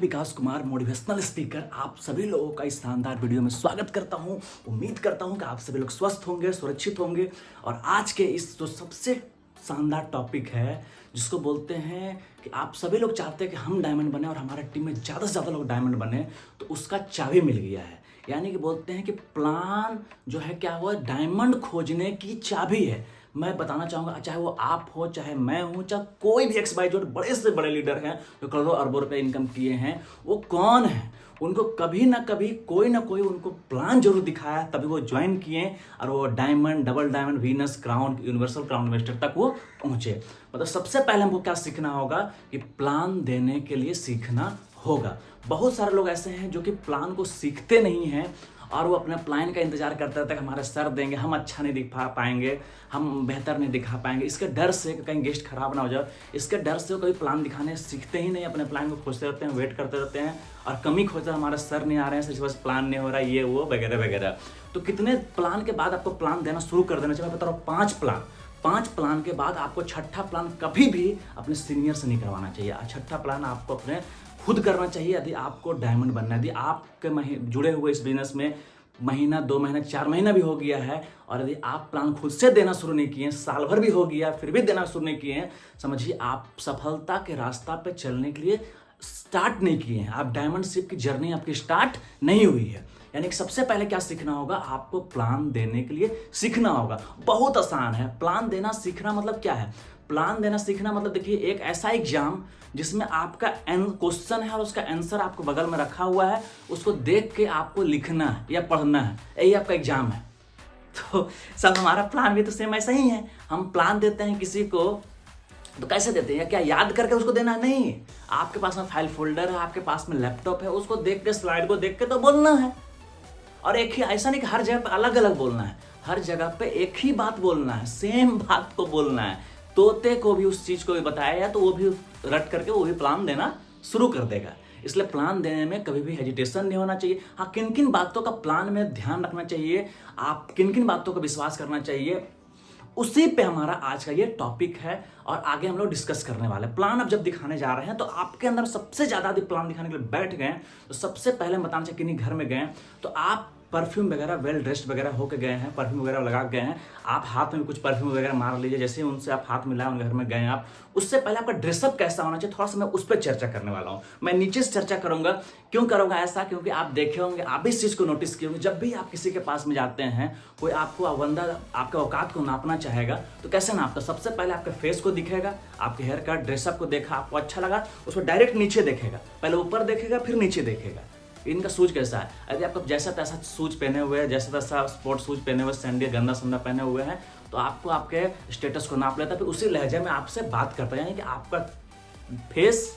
विकास Kumar motivational speaker आप सभी लोगों का इस शानदार वीडियो में स्वागत करता हूं। उम्मीद करता हूं कि आप सभी लोग स्वस्थ होंगे, सुरक्षित होंगे। और आज के इस जो सबसे शानदार टॉपिक है जिसको बोलते हैं कि आप सभी लोग चाहते हैं कि हम डायमंड बने और हमारे टीम में ज़्यादा से ज़्यादा लोग डायमंड बने, तो उसका चाबी मिल गया है। यानी कि बोलते हैं कि प्लान जो है क्या हुआ, डायमंड खोजने की चाबी है। मैं बताना चाहूँगा, चाहे वो आप हो, चाहे मैं हूँ, चाहे कोई भी एक्स वाई जो बड़े से बड़े लीडर हैं जो करोड़ों अरबों रुपए इनकम किए हैं, वो कौन है, उनको कभी ना कभी कोई ना कोई उनको प्लान जरूर दिखाया, तभी वो ज्वाइन किए और वो diamond, double diamond, Venus crown, universal crown investor तक वो पहुंचे। मतलब सबसे पहले हमको क्या सीखना होगा कि प्लान देने के लिए सीखना होगा। बहुत सारे लोग ऐसे हैं जो कि प्लान को सीखते नहीं हैं और वो अपने प्लान का इंतजार करते रहते हैं कि हमारे सर देंगे, हम अच्छा नहीं दिखा पाएंगे, हम बेहतर नहीं दिखा पाएंगे। इसके डर से कि कहीं गेस्ट खराब ना हो जाए, इसके डर से वो कभी प्लान दिखाने सीखते ही नहीं। अपने प्लान को खोजते रहते हैं, वेट करते रहते हैं और कमी खोजते हैं, हमारे सर नहीं आ रहे हैं, सिर्फ बस प्लान नहीं हो रहा है, ये वो वगैरह वगैरह। तो कितने प्लान के बाद आपको प्लान देना शुरू कर देना चाहिए? मैं बता रहा हूँ 5 प्लान के बाद आपको छठा प्लान कभी भी अपने सीनियर से नहीं करवाना चाहिए। छठा प्लान आपको अपने खुद करना चाहिए। यदि आपको डायमंड बनना है, यदि आपके जुड़े हुए इस बिजनेस में महीना, 2 महीना, 4 महीना भी हो गया है और यदि आप प्लान खुद से देना शुरू नहीं किए, साल भर भी हो गया फिर भी देना शुरू नहीं किए हैं, समझिए आप सफलता के रास्ता पे चलने के लिए स्टार्ट नहीं किए हैं। आप डायमंडशिप की जर्नी आपकी स्टार्ट नहीं हुई है। यानी कि सबसे पहले क्या सीखना होगा, आपको प्लान देने के लिए सीखना होगा। बहुत आसान है प्लान देना सीखना। मतलब क्या है प्लान देना सीखना? मतलब देखिए, एक ऐसा एग्जाम जिसमें आपका क्वेश्चन है और उसका आंसर आपको बगल में रखा हुआ है, उसको देख के आपको लिखना है या पढ़ना है, यही आपका एग्जाम है। तो सब हमारा प्लान भी तो सेम ऐसा ही है। हम प्लान देते हैं किसी को तो कैसे देते हैं? क्या याद करके उसको देना? नहीं, आपके पास में फाइल फोल्डर है, आपके पास में लैपटॉप है, उसको देख के, स्लाइड को देख के तो बोलना है। और एक ही, ऐसा नहीं कि हर जगह पे अलग अलग बोलना है, हर जगह पे एक ही बात बोलना है, सेम बात को बोलना है। तोते को भी उस चीज को भी बताया है तो वो भी रट करके वो भी प्लान देना शुरू कर देगा। इसलिए प्लान देने में कभी भी हेजिटेशन नहीं होना चाहिए। हाँ, किन किन बातों का प्लान में ध्यान रखना चाहिए, आप किन किन बातों का विश्वास करना चाहिए, उसी पे हमारा आज का ये टॉपिक है और आगे हम लोग डिस्कस करने वाले हैं। प्लान अब जब दिखाने जा रहे हैं तो आपके अंदर सबसे ज्यादा यदि प्लान दिखाने के लिए बैठ गए तो सबसे पहले हम बताना चाहिए, किन्हीं घर में गए तो आप परफ्यूम वगैरह वेल ड्रेस्ड वगैरह होके गए हैं, परफ्यूम वगैरह लगा गए हैं, आप हाथ में कुछ परफ्यूम वगैरह मार लीजिए। जैसे ही उनसे आप हाथ मिलाए, उनके घर में गए आप, उससे पहले आपका ड्रेसअप कैसा होना चाहिए, थोड़ा सा मैं उस पर चर्चा करने वाला हूँ। मैं नीचे से चर्चा करूंगा। क्यों करूंगा ऐसा? क्योंकि आप देखे होंगे, आप इस चीज को नोटिस किए होंगे, जब भी आप किसी के पास में जाते हैं, कोई आपको बंदा आपके औकात को नापना चाहेगा तो कैसे नापता? सबसे पहले आपके फेस को दिखेगा, आपके हेयर कट, ड्रेसअप को देखा, आपको अच्छा लगा, उसको डायरेक्ट नीचे देखेगा, पहले ऊपर देखेगा फिर नीचे देखेगा। इनका शूज कैसा है? यदि आपको जैसा तैसा शूज पहने हुए हैं, जैसा तैसा स्पोर्ट्स शूज पहने हुए, सैंडल गंदा संदा पहने हुए हैं, तो आपको आपके स्टेटस को नाप लेता है, फिर उसी लहजे में आपसे बात करता है। यानी कि आपका फेस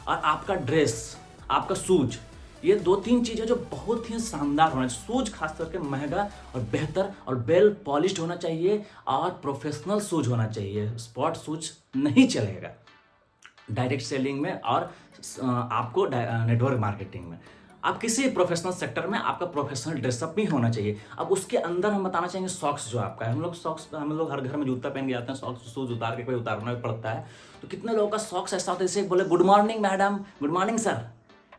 और आपका ड्रेस, आपका शूज, ये 2-3 चीजें जो बहुत ही शानदार होना चाहिए। शूज खास करके महंगा और बेहतर और वेल पॉलिश्ड होना चाहिए और प्रोफेशनल शूज होना चाहिए। स्पॉट शूज नहीं चलेगा डायरेक्ट सेलिंग में और आपको नेटवर्क मार्केटिंग में। आप किसी प्रोफेशनल सेक्टर में आपका प्रोफेशनल ड्रेसअप भी होना चाहिए। अब उसके अंदर हम बताना चाहेंगे सॉक्स जो आपका है। हम लोग हर घर में जूता पहन के जाते हैं, सॉक्स शूज उतार के कोई उतारना भी पड़ता है। तो कितने लोगों का सॉक्स ऐसा होता है, जैसे बोले good morning madam, good morning sir,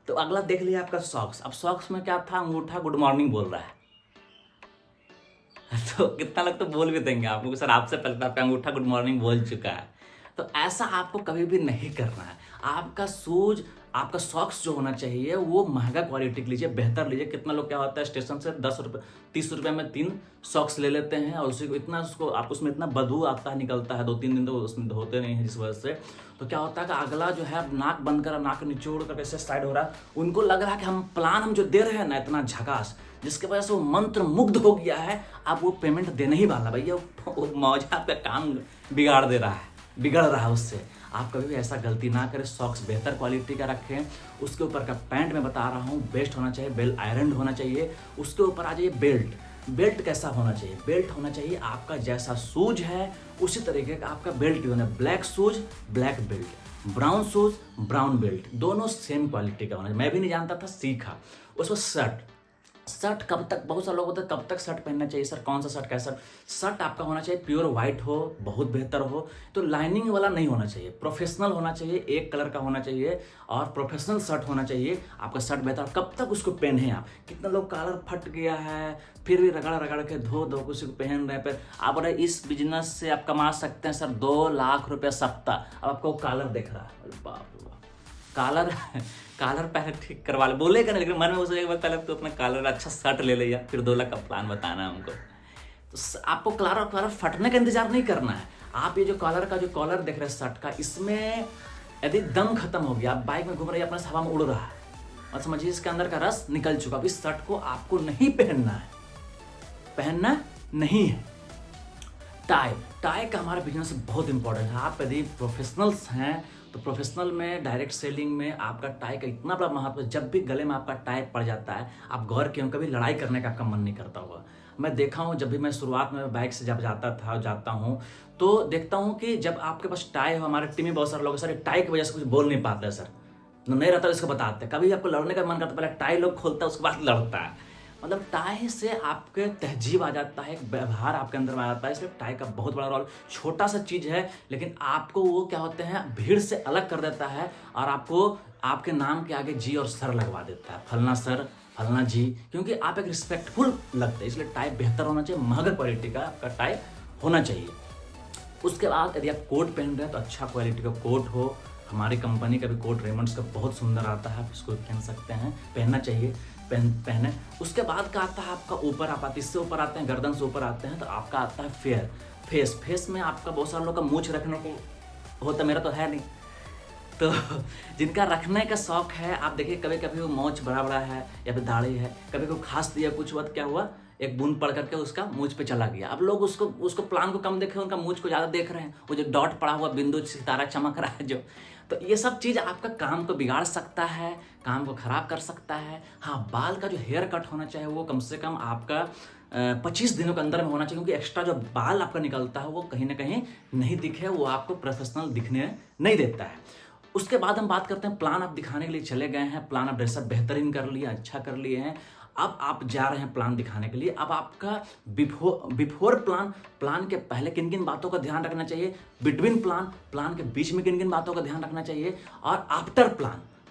तो अगला देख लिया आपका सॉक्स। अब सॉक्स में क्या था? अंगूठा गुड मॉर्निंग बोल रहा है। तो कितना लोग तो बोल भी देंगे आपको, सर आपसे पहले तो आपका अंगूठा गुड मॉर्निंग बोल चुका है। तो ऐसा आपको कभी भी नहीं करना है। आपका शूज, आपका सॉक्स जो होना चाहिए वो महंगा क्वालिटी लीजिए, बेहतर लीजिए। कितना लोग क्या होता है, स्टेशन से 10 रुपये 30 रुपये में 3 सॉक्स ले लेते हैं और उसी को इतना आप उसमें इतना बदबू आता है, निकलता है, 2-3 दिन तो उसमें धोते नहीं है, जिस वजह से तो क्या होता है कि अगला जो है नाक बंद कर, नाक निचोड़ कर कैसे साइड हो रहा है, उनको लग रहा है कि हम प्लान हम जो दे रहे हैं ना इतना झकास, जिसके वजह से वो मंत्र मुग्ध हो गया है। अब वो पेमेंट देने ही वाला, भैया वो मौजा आपका काम बिगाड़ दे रहा है, बिगड़ रहा है उससे। आप कभी भी ऐसा गलती ना करें। सॉक्स बेहतर क्वालिटी का रखें। उसके ऊपर का पैंट मैं बता रहा हूँ बेस्ट होना चाहिए, वेल आयरन होना चाहिए। उसके ऊपर आ जाइए बेल्ट। बेल्ट कैसा होना चाहिए? बेल्ट होना चाहिए आपका जैसा शूज है उसी तरीके का आपका बेल्ट भी होना। Black shoes black belt, brown shoes brown belt, दोनों सेम क्वालिटी का होना चाहिए। मैं भी नहीं जानता था, सीखा। उसमें शर्ट, शर्ट कब तक, बहुत सारे लोग होते हैं कब तक शर्ट पहनना चाहिए सर, कौन सा शर्ट कैसा शर्ट आपका होना चाहिए, प्योर वाइट हो, बहुत बेहतर हो, तो लाइनिंग वाला नहीं होना चाहिए, प्रोफेशनल होना चाहिए, एक कलर का होना चाहिए और प्रोफेशनल शर्ट होना चाहिए आपका शर्ट बेहतर। कब तक उसको पहने आप, कितना लोग कॉलर फट गया है फिर भी रगड़ रगड़ के धो धो किसी को पहन रहे हैं, फिर आप बोले इस बिजनेस से आप कमा सकते हैं सर 2 लाख रुपये सप्ताह, अब आपको कॉलर दिख रहा है, अरे बाप रे बाप, कॉलर कॉलर पहले ठीक करवा ले, बोलेगा ना, लेकिन मन में वो सोचेगा पहले तो अपना कॉलर अच्छा शर्ट ले लिया फिर 2 लाख का प्लान बताना है हमको। तो आपको कॉलर कॉलर फटने का इंतजार नहीं करना है। आप ये जो कॉलर का जो कॉलर देख रहे हैं शर्ट का, इसमें यदि दम खत्म हो गया, आप बाइक में घूम रहे हैं, अपना हवा में उड़ रहा है और समझिए इसके अंदर का रस निकल चुका, अब इस शर्ट को आपको नहीं पहनना है, पहनना नहीं है। टाई, टाई का हमारे बिजनेस में बहुत इंपॉर्टेंट है। आप यदि प्रोफेशनल्स हैं तो प्रोफेशनल में डायरेक्ट सेलिंग में आपका टाई का इतना बड़ा महत्व है, जब भी गले में आपका टाई पड़ जाता है आप गौर किए कभी लड़ाई करने का आपका मन नहीं करता होगा। मैं देखा हूँ, जब भी मैं शुरुआत में बाइक से जब जाता हूँ तो देखता हूँ कि जब आपके पास टाई हो, हमारे टीम में बहुत सारे लोग सर टाई की वजह से कुछ बोल नहीं पाते सर, नहीं रहता इसको बताते, कभी आपको लड़ने का मन करता पहले टाई लोग खोलता है उसके बाद लड़ता है। मतलब टाई से आपके तहजीब आ जाता है, एक व्यवहार आपके अंदर में आ जाता है, इसलिए टाई का बहुत बड़ा रोल, छोटा सा चीज़ है लेकिन आपको वो क्या होते हैं भीड़ से अलग कर देता है और आपको आपके नाम के आगे जी और सर लगवा देता है, फलना सर फलना जी, क्योंकि आप एक रिस्पेक्टफुल लगते हैं, इसलिए टाई बेहतर होना चाहिए, महंगा क्वालिटी का आपका टाई होना चाहिए। उसके बाद यदि आप कोट पहन रहे हैं तो अच्छा क्वालिटी का कोट हो, हमारी कंपनी का भी कोट रेमंड्स का बहुत सुंदर आता है, आप इसको पहन सकते हैं, पहनना चाहिए, पहने। उसके बाद का आता है आपका ऊपर, आप आते इससे ऊपर आते हैं, गर्दन से ऊपर आते हैं तो आपका आता है फेस। फेस में आपका बहुत सारे लोग का मूंछ रखने को होता, मेरा तो है नहीं, तो जिनका रखने का शौक है, आप देखिए कभी कभी वो मूंछ बड़ा बड़ा है या फिर दाढ़ी है, कभी कोई खास दिया कुछ वक्त क्या हुआ एक बूंद पड़ करके उसका मूंछ पे चला गया। अब लोग उसको प्लान को कम देखे, उनका मूंछ को ज़्यादा देख रहे हैं, वो जो डॉट पड़ा हुआ बिंदु सितारा चमक रहा है जो, तो ये सब चीज़ आपका काम को बिगाड़ सकता है, काम को ख़राब कर सकता है। हाँ, बाल का जो हेयर कट होना चाहिए वो कम से कम आपका 25 दिनों के अंदर में होना चाहिए, क्योंकि एक्स्ट्रा जो बाल आपका निकलता है वो कहीं ना कहीं नहीं दिखे, वो आपको प्रोफेशनल दिखने नहीं देता है। उसके बाद हम बात करते हैं प्लान, आप दिखाने के लिए चले गए हैं, प्लान आप ड्रेसअप बेहतरीन कर लिए, अच्छा कर लिए हैं, अब आप जा रहे हैं प्लान दिखाने के लिए। अब आपका बिफोर प्लान के पहले किन किन बातों का ध्यान रखना चाहिए, बिटवीन प्लान के बीच में किन किन बातों का ध्यान रखना चाहिए, और आफ्टर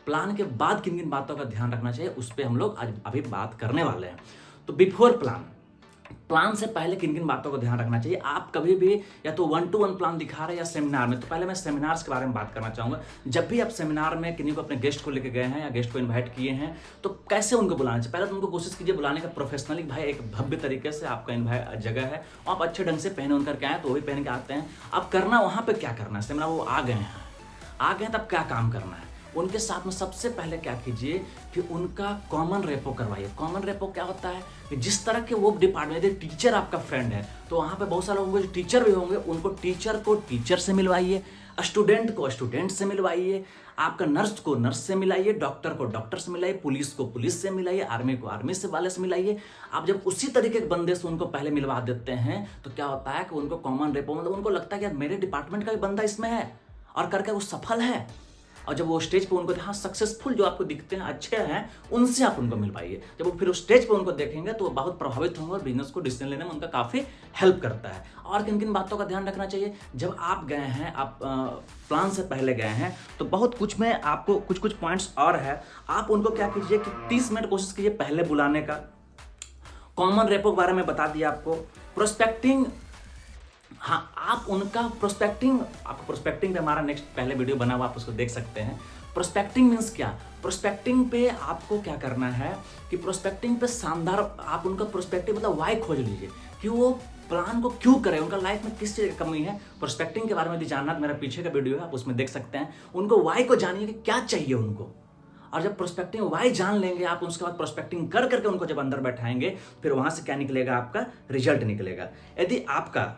प्लान के बाद किन किन बातों का ध्यान रखना चाहिए, उस पर हम लोग आज अभी बात करने वाले हैं। तो बिफोर प्लान से पहले किन किन बातों का ध्यान रखना चाहिए। आप कभी भी या तो 1-to-1 प्लान दिखा रहे हैं या सेमिनार में, तो पहले मैं सेमिनार्स के बारे में बात करना चाहूँगा। जब भी आप सेमिनार में किन्हीं को अपने गेस्ट को लेकर गए हैं या गेस्ट को इन्वाइट किए हैं तो कैसे उनको बुलाना चाहिए, पहले तो उनको कोशिश कीजिए बुलाने का प्रोफेशनली, भाई एक भव्य तरीके से आपका इन्वाइट जगह है, आप अच्छे ढंग से पहने उनकर क्या है तो वही पहन के आते हैं। अब करना वहाँ पर क्या करना है, सेमिनार वो आ गए हैं तब क्या काम करना है, उनके साथ में सबसे पहले क्या कीजिए कि उनका कॉमन रेपो करवाइए। कॉमन रेपो क्या होता है कि जिस तरह के वो डिपार्टमेंट, यदि टीचर आपका फ्रेंड है तो वहाँ पे बहुत सारे लोग होंगे जो टीचर भी होंगे, उनको टीचर को टीचर से मिलवाइए, स्टूडेंट को स्टूडेंट से मिलवाइए, आपका नर्स को नर्स से मिलाइए, डॉक्टर को डॉक्टर से मिलाइए, पुलिस को पुलिस से मिलाइए, आर्मी को आर्मी से वाले से मिलाइए। आप जब उसी तरीके के बंदे से उनको पहले मिलवा देते हैं तो क्या होता है कि उनको कॉमन रेपो, मतलब उनको लगता है कि यार मेरे डिपार्टमेंट का भी बंदा इसमें है और करके वो सफल है, और जब वो स्टेज पे उनको हाँ सक्सेसफुल जो आपको दिखते हैं अच्छे हैं उनसे आप उनको मिलवाइए। जब वो फिर उस स्टेज पे उनको देखेंगे तो वो बहुत प्रभावित होंगे और बिजनेस को डिसीजन लेने में उनका काफ़ी हेल्प करता है। और किन किन बातों का ध्यान रखना चाहिए, जब आप गए हैं, आप प्लान से पहले गए हैं तो बहुत कुछ में आपको कुछ पॉइंट्स और है, आप उनको क्या कीजिए कि 30 मिनट कोशिश कीजिए पहले बुलाने का। कॉमन रेपो के बारे में बता दिया आपको। प्रोस्पेक्टिंग, हाँ आप उनका प्रोस्पेक्टिंग पे हमारा नेक्स्ट पहले वीडियो बना हुआ, आप उसको देख सकते हैं। प्रोस्पेक्टिंग मीन्स क्या, प्रोस्पेक्टिंग पे आपको क्या करना है कि प्रोस्पेक्टिंग पे शानदार आप उनका प्रोस्पेक्टिव मतलब वाई खोज लीजिए कि वो प्लान को क्यों करें, उनका लाइफ में किस चीज़ की कमी है। प्रोस्पेक्टिंग के बारे में यदि जानना तो मेरा पीछे का वीडियो है, आप उसमें देख सकते हैं। उनको वाई को जानिए कि क्या चाहिए उनको, और जब प्रोस्पेक्टिंग वाई जान लेंगे आप, उसके बाद प्रोस्पेक्टिंग कर करके उनको जब अंदर बैठाएंगे फिर वहाँ से क्या निकलेगा, आपका रिजल्ट निकलेगा। यदि आपका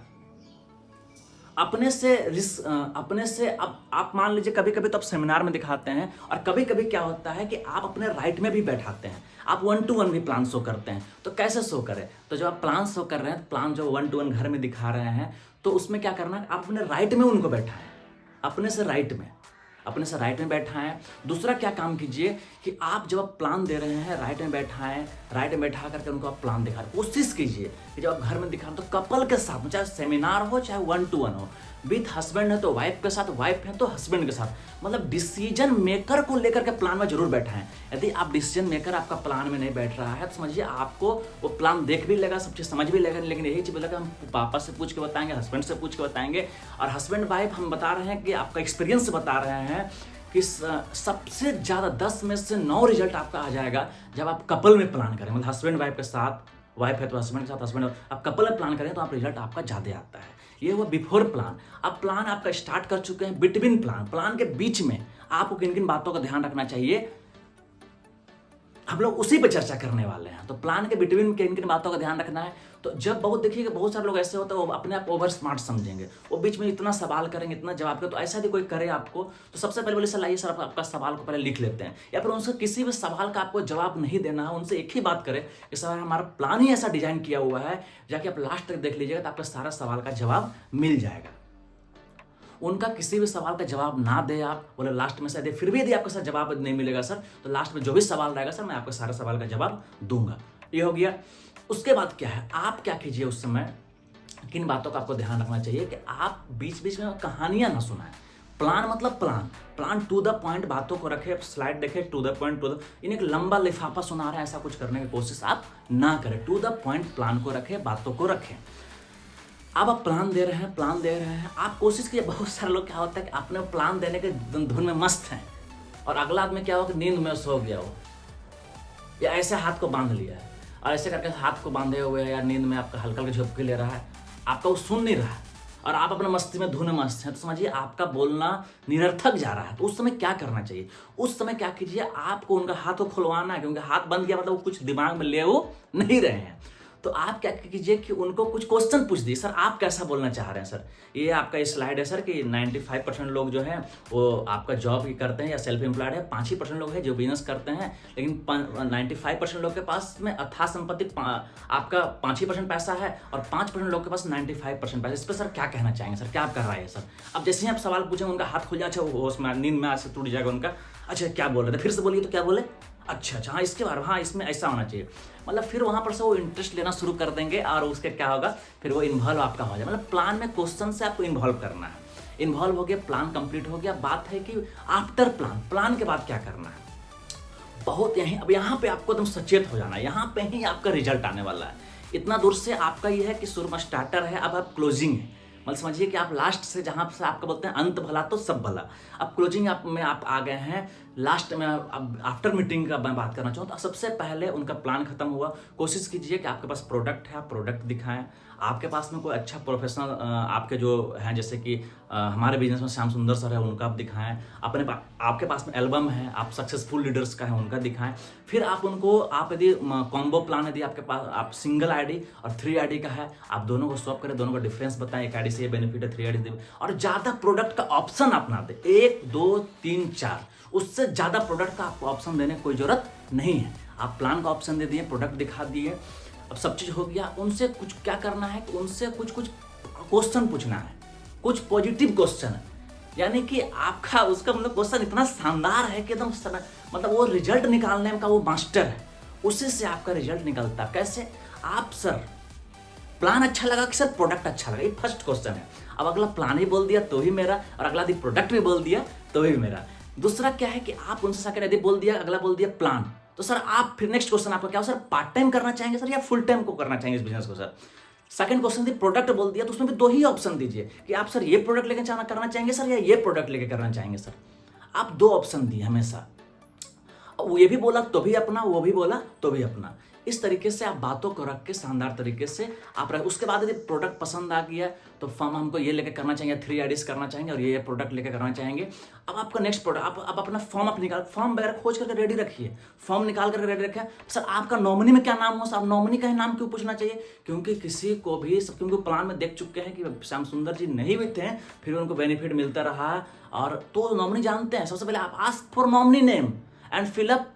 अपने से अब आप मान लीजिए कभी कभी तो आप सेमिनार में दिखाते हैं और कभी कभी क्या होता है कि आप अपने राइट में भी बैठाते हैं, आप 1-to-1 भी प्लान शो करते हैं। तो कैसे शो करें, तो जब आप प्लान शो कर रहे हैं, प्लान जो 1-to-1 घर में दिखा रहे हैं तो उसमें क्या करना है, आप अपने राइट में उनको बैठाएं, अपने से राइट में। अपने से राइट में बैठाएं। दूसरा क्या काम कीजिए कि आप जब आप प्लान दे रहे हैं राइट में बैठाएं, राइट में बैठा करके उनको आप प्लान दिखा रहे। कोशिश कीजिए कि जब आप घर में दिखा रहे तो कपल के साथ, चाहे सेमिनार हो चाहे 1-to-1 हो, विथ हस्बैंड है तो वाइफ के साथ, वाइफ है तो हस्बैंड के साथ, मतलब डिसीजन मेकर को लेकर के प्लान में जरूर बैठाएं। यदि आप डिसीजन मेकर आपका प्लान में नहीं बैठ रहा है तो समझिए आपको वो प्लान देख भी लेगा, सब चीज़ समझ भी लेगा, लेकिन यही चीज़ बोलेगा हम पापा से पूछ के बताएंगे, हस्बैंड से पूछ के बताएंगे। और हस्बैंड वाइफ हम बता रहे हैं कि आपका एक्सपीरियंस बता रहे हैं कि सबसे ज़्यादा 10 में से 9 रिजल्ट आपका आ जाएगा जब आप कपल में प्लान करें, मतलब हस्बैंड वाइफ के साथ, वाइफ है तो हस्बैंड के साथ, हस्बैंड आप कपल में प्लान करें तो आप रिजल्ट आपका ज़्यादा आता है। ये हुआ बिफोर प्लान। अब प्लान आपका स्टार्ट कर चुके हैं, बिटवीन प्लान, प्लान के बीच में आपको किन किन बातों का ध्यान रखना चाहिए, हम लोग उसी पे चर्चा करने वाले हैं। तो प्लान के बिटवीन किन किन बातों का ध्यान रखना है, तो जब बहुत देखिएगा बहुत सारे लोग ऐसे होते हैं वो अपने आप ओवर स्मार्ट समझेंगे, वो बीच में इतना सवाल करेंगे, इतना जवाब करें। तो ऐसा यदि कोई करे आपको तो सबसे पहले बोले सलाह ये सर आपका सवाल को पहले लिख लेते हैं, या फिर उनसे किसी भी सवाल का आपको जवाब नहीं देना है, उनसे एक ही बात करें कि सर हमारा प्लान ही ऐसा डिजाइन किया हुआ है, जाके आप लास्ट तक देख लीजिएगा तो आपका सारा सवाल का जवाब मिल जाएगा। उनका किसी भी सवाल का जवाब ना दे आप, बोले लास्ट में से फिर भी यदि आपका सर जवाब नहीं मिलेगा सर तो लास्ट में जो भी सवाल रहेगा सर मैं आपको सारे सवाल का जवाब दूंगा। ये हो गया। उसके बाद क्या है, आप क्या कीजिए उस समय, किन बातों का आपको ध्यान रखना चाहिए कि आप बीच बीच में कहानियां ना सुनाएं। प्लान मतलब प्लान टू द पॉइंट बातों को रखे, स्लाइड देखे टू द पॉइंट, इन्हें एक लंबा लिफाफा सुना रहे हैं ऐसा कुछ करने की कोशिश आप ना करें। टू द पॉइंट प्लान को रखें, बातों को रखें। अब आप प्लान दे रहे हैं, आप कोशिश कीजिए। बहुत सारे लोग क्या होता है कि अपने प्लान देने के धुन में मस्त हैं और अगला आदमी क्या हो कि नींद में सो गया हो, या ऐसे हाथ को बांध लिया है और ऐसे करके हाथ को बांधे हुए या नींद में आपका हल्का हल्का झपकी ले रहा है, आपका वो सुन नहीं रहा है और आप अपने मस्ती में धुन मस्त हैं, तो समझिए आपका बोलना निरर्थक जा रहा है। तो उस समय क्या करना चाहिए, उस समय क्या कीजिए, आपको उनका हाथ को खुलवाना है, क्योंकि हाथ बंद किया मतलब वो कुछ दिमाग में ले वो नहीं रहे हैं। तो आप क्या कीजिए कि उनको कुछ क्वेश्चन पूछ दिए, सर आप कैसा बोलना चाह रहे हैं सर, ये आपका स्लाइड है सर कि 95% लोग जो हैं वो आपका जॉब ही करते हैं या सेल्फ एम्प्लॉयड है, 5 ही % लोग हैं जो बिजनेस करते हैं, लेकिन 95% लोग के पास में अथाह संपत्ति, आपका 5 ही % पैसा है और 5% लोग के पास 95% पैसा। इस पर सर क्या कहना चाहेंगे, सर क्या कर रहा है सर। अब जैसे ही आप सवाल पूछेंगे उनका हाथ खुल जाए, अच्छा वो उसमें नींद में आज से टूट जाएगा उनका, अच्छा क्या बोल रहे थे, फिर से बोलिए, तो क्या बोले, अच्छा हाँ इसके बारे में, हाँ इसमें ऐसा होना चाहिए, मतलब फिर वहाँ पर से वो इंटरेस्ट लेना शुरू कर देंगे और उसके क्या होगा, फिर वो इन्वॉल्व आपका हो जाए। मतलब प्लान में क्वेश्चन से आपको इन्वॉल्व करना है। इन्वॉल्व हो गया, प्लान कंप्लीट हो गया। बात है कि आफ्टर प्लान के बाद क्या करना है। बहुत अब यहाँ पे आपको एकदम सचेत हो जाना है, यहाँ पे ही आपका रिजल्ट आने वाला है। इतना दूर से आपका ये है कि शुरू में स्टार्टर है, अब आप क्लोजिंग है, मतलब समझिए कि आप लास्ट से जहाँ से आपका बोलते हैं अंत भला तो सब भला, अब क्लोजिंग में आप आ गए हैं। लास्ट में अब आफ्टर मीटिंग का मैं बात करना चाहूँ तो सबसे पहले उनका प्लान खत्म हुआ, कोशिश कीजिए कि आपके पास प्रोडक्ट है, आप प्रोडक्ट दिखाएं। आपके पास में कोई अच्छा प्रोफेशनल आपके जो हैं, जैसे कि हमारे बिजनेस में श्याम सुंदर सर है, उनका आप दिखाएं। आपके पास में एल्बम है, आप सक्सेसफुल लीडर्स का है, उनका दिखाएं। फिर आप उनको, आप यदि कॉम्बो प्लान यदि आपके पास, आप सिंगल आईडी और 3 आईडी का है, आप दोनों को स्वैप करें, दोनों का डिफरेंस बताएं, एक आईडी से ये बेनिफिट है, 3 आईडी से, और ज़्यादा प्रोडक्ट का ऑप्शन अपना दें, 1 2 3 4, उससे ज़्यादा प्रोडक्ट का आपको ऑप्शन देने की कोई ज़रूरत नहीं है। आप प्लान का ऑप्शन दे दिए, प्रोडक्ट दिखा दिए, अब सब चीज़ हो गया। उनसे कुछ क्या करना है कि उनसे कुछ क्वेश्चन पूछना है, कुछ पॉजिटिव क्वेश्चन है, यानी कि आपका उसका मतलब क्वेश्चन इतना शानदार है कि एकदम मतलब वो रिजल्ट निकालने का वो मास्टर है, उसी से आपका रिजल्ट निकलता। कैसे, आप सर प्लान अच्छा लगा कि सर प्रोडक्ट अच्छा लगा, ये फर्स्ट क्वेश्चन है। अब अगला प्लान ही बोल दिया तो ही मेरा, और अगला यदि प्रोडक्ट भी बोल दिया तो ही मेरा। दूसरा क्या है कि आप उनसे साकर यदि बोल दिया, अगला बोल दिया प्लान, तो सर आप फिर नेक्स्ट क्वेश्चन आपका क्या हो, सर पार्ट टाइम करना चाहेंगे सर या फुल टाइम को करना चाहेंगे इस बिजनेस को सर। सेकंड क्वेश्चन थी प्रोडक्ट बोल दिया, तो उसमें भी 2 ही ऑप्शन दीजिए कि आप सर ये प्रोडक्ट लेके करना चाहेंगे सर या ये प्रोडक्ट लेके करना चाहेंगे सर। आप 2 ऑप्शन दिए हमेशा, ये भी बोला तो भी अपना, वो भी बोला तो भी अपना। इस तरीके से आप बातों को रख के शानदार तरीके से आप रख। उसके बाद यदि प्रोडक्ट पसंद आ गया तो फॉर्म हमको ये लेके करना चाहेंगे, 3 आईडीज करना चाहेंगे और ये प्रोडक्ट लेके करना चाहेंगे। अब आपका नेक्स्ट प्रोडक्ट, आप अपना फॉर्म आप निकाल, फॉर्म वगैरह खोज करके रेडी रखिए, फॉर्म निकाल करके रेडी रखिए। सर आपका नॉमिनी में क्या नाम हो, सर नॉमिनी का ही नाम क्यों पूछना चाहिए, क्योंकि किसी को भी सब, क्योंकि प्लान में देख चुके हैं कि श्याम सुंदर जी नहीं भी थे, फिर उनको बेनिफिट मिलता रहा, और तो नॉमिनी जानते हैं। सबसे पहले आप ask for nominee name and fill up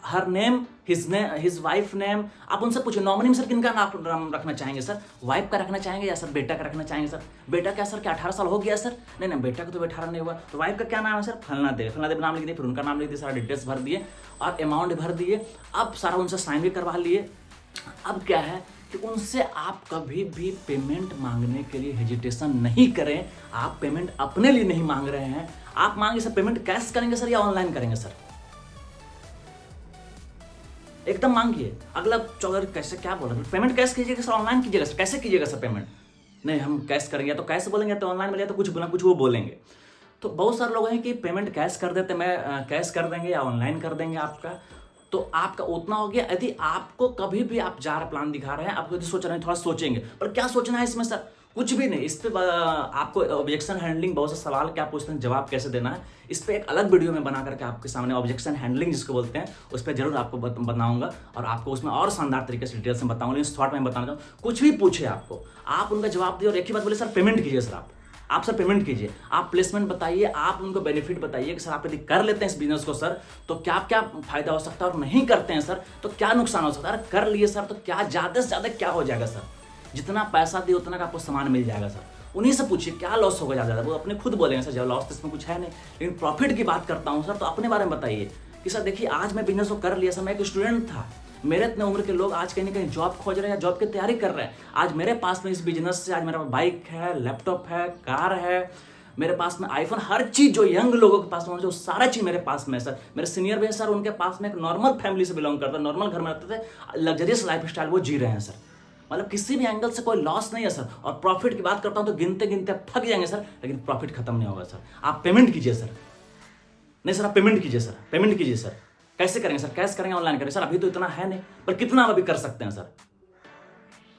her name, his wife name, आप उनसे पूछिए नॉमिनी सर किनका नाम रखना चाहेंगे सर, वाइफ का रखना चाहेंगे या सर बेटा का रखना चाहेंगे सर, बेटा क्या सर क्या 18 साल हो गया सर, नहीं बेटा को तो 18 नहीं हुआ, तो वाइफ का क्या नाम है सर, फलना देव नाम लिख दिए, फिर उनका नाम लिख दिए, सारा डिटेल्स भर दिए और अमाउंट भर दिए। अब सारा उनसे साइन भी करवा लिए। अब क्या है कि उनसे आप कभी भी पेमेंट मांगने के लिए हेजिटेशन नहीं करें। आप पेमेंट अपने लिए नहीं मांग रहे हैं, आप मांगे सर पेमेंट कैश करेंगे सर या ऑनलाइन करेंगे सर, एकदम मांगिए। अगला चौधरी कैसे क्या बोल रहे हैं, पेमेंट कैश कीजिएगा सर, ऑनलाइन कीजिएगा सर, कैसे कीजिएगा सर पेमेंट, नहीं हम कैश करेंगे, तो कैश बोलेंगे तो ऑनलाइन मिलेगा, तो कुछ बोला कुछ वो बोलेंगे। तो बहुत सारे लोग हैं कि पेमेंट कैश कर देते, मैं कैश कर देंगे या ऑनलाइन कर देंगे आपका, तो आपका उतना हो गया। यदि आपको कभी भी आप जा रहे प्लान दिखा रहे हैं, आपको यदि सोच रहे हैं, थोड़ा सोचेंगे, पर क्या सोचना है इसमें सर, कुछ भी नहीं। इस पे आपको ऑब्जेक्शन हैंडलिंग, बहुत से सवाल क्या पूछते हैं, जवाब कैसे देना है, इस पे एक अलग वीडियो में बना करके आपके सामने ऑब्जेक्शन हैंडलिंग जिसको बोलते हैं, उस पर जरूर आपको बताऊंगा और आपको उसमें और शानदार तरीके से डिटेल्स में बताऊंगा। लेकिन शॉर्ट में बताना चाहूँ, कुछ भी पूछे आपको, आप उनका जवाब दिए और एक ही बात बोले सर पेमेंट कीजिए सर, आप सर पेमेंट कीजिए, आप प्लेसमेंट बताइए, आप उनको बेनिफिट बताइए कि सर आप यदि कर लेते हैं इस बिजनेस को सर तो क्या क्या फायदा हो सकता है, और नहीं करते हैं सर तो क्या नुकसान हो सकता है, अरे कर लिए सर तो क्या ज़्यादा से ज़्यादा क्या हो जाएगा सर, जितना पैसा दिए उतना का आपको सामान मिल जाएगा सर, उन्हीं से पूछिए क्या लॉस होगा ज़्यादा, वो अपने खुद बोलेंगे सर जब लॉस तो इसमें कुछ है नहीं, लेकिन प्रॉफिट की बात करता हूँ सर तो अपने बारे में बताइए कि सर देखिए आज मैं बिजनेस को कर लिया सर, मैं एक स्टूडेंट था, मेरे इतने उम्र के लोग आज कहीं ना कहीं जॉब खोज रहे हैं, जॉब की तैयारी कर रहे हैं, आज मेरे पास में इस बिजनेस से आज मेरा बाइक है, लैपटॉप है, कार है, मेरे पास में आईफोन, हर चीज़ जो यंग लोगों के पास में जो सारा चीज़ मेरे पास में है सर। मेरे सीनियर भी है सर, उनके पास में एक नॉर्मल फैमिली से बिलोंग करता है, नॉर्मल घर में रहते थे, लग्जरियस लाइफ स्टाइल वो जी रहे हैं सर, मतलब किसी भी एंगल से कोई लॉस नहीं है सर। और प्रॉफिट की बात करता हूँ तो गिनते गिनते आप थक जाएंगे सर, लेकिन प्रॉफिट खत्म नहीं होगा सर। आप पेमेंट कीजिए सर, नहीं सर आप पेमेंट कीजिए सर, पेमेंट कीजिए सर, कैसे करेंगे सर, कैश करेंगे ऑनलाइन करेंगे सर, अभी तो इतना है नहीं, पर कितना आप अभी कर सकते हैं सर,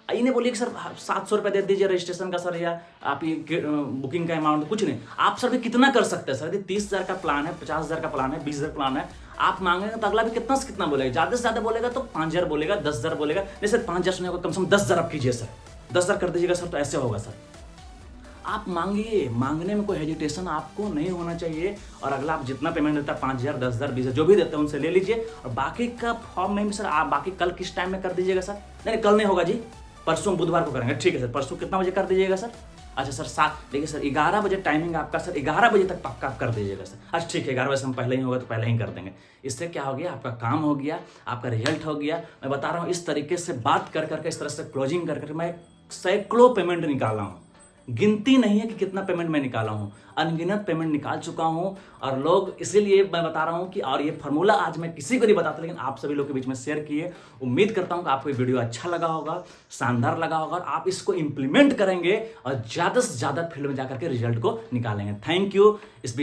इन्हें बोलिए कि सर 700 रुपये दे दीजिए रजिस्ट्रेशन का सर, या आप ये बुकिंग का अमाउंट कुछ नहीं, आप सर भी कितना कर सकते हैं सर, यदि 30,000 का प्लान है, 50,000 का प्लान है, 20,000 प्लान है, आप मांगेंगे तो अगला भी कितना से कितना बोलेगा, ज़्यादा से ज़्यादा बोलेगा तो 5,000 बोलेगा, 10,000 बोलेगा, नहीं सर 5,000 सुने होगा, कम से कम 10,000 आप कीजिए सर, 10,000 कर दीजिएगा सर, तो ऐसे होगा सर। आप मांगिए, मांगने में कोई हेजिटेशन आपको नहीं होना चाहिए, और अगला आप जितना पेमेंट देता है 5,000, 10,000, 20,000 जो भी देते हैं उनसे ले लीजिए, और बाकी का फॉर्म में भी सर आप बाकी कल किस टाइम में कर दीजिएगा सर, नहीं कल नहीं होगा जी, परसों बुधवार को करेंगे, ठीक है सर, परसों कितना बजे कर दीजिएगा सर, अच्छा सर 7, देखिए सर 11 बजे टाइमिंग आपका सर, 11 बजे तक पक्का आप कर दीजिएगा सर, अच्छा ठीक है 11 बजे से हम पहले ही होगा तो पहले ही कर देंगे। इससे क्या हो गया, आपका काम हो गया, आपका रिजल्ट हो गया। मैं बता रहा हूँ इस तरीके से बात कर करके, इस तरह से क्लोजिंग कर करके मैं सैकड़ों पेमेंट निकाला हूँ, गिनती नहीं है कि कितना पेमेंट मैं निकाला हूँ, अनगिनत पेमेंट निकाल चुका हूँ। और लोग इसीलिए मैं बता रहा हूँ कि, और ये फार्मूला आज मैं किसी को नहीं बताता, लेकिन आप सभी लोग के बीच में शेयर किए। उम्मीद करता हूँ कि आपको ये वीडियो अच्छा लगा होगा, शानदार लगा होगा, और आप इसको इंप्लीमेंट करेंगे और ज़्यादा से ज़्यादा फील्ड में जाकर के रिजल्ट को निकालेंगे। Thank you. इस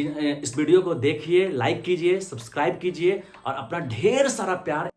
वीडियो को देखिए, लाइक कीजिए, सब्सक्राइब कीजिए और अपना ढेर सारा प्यार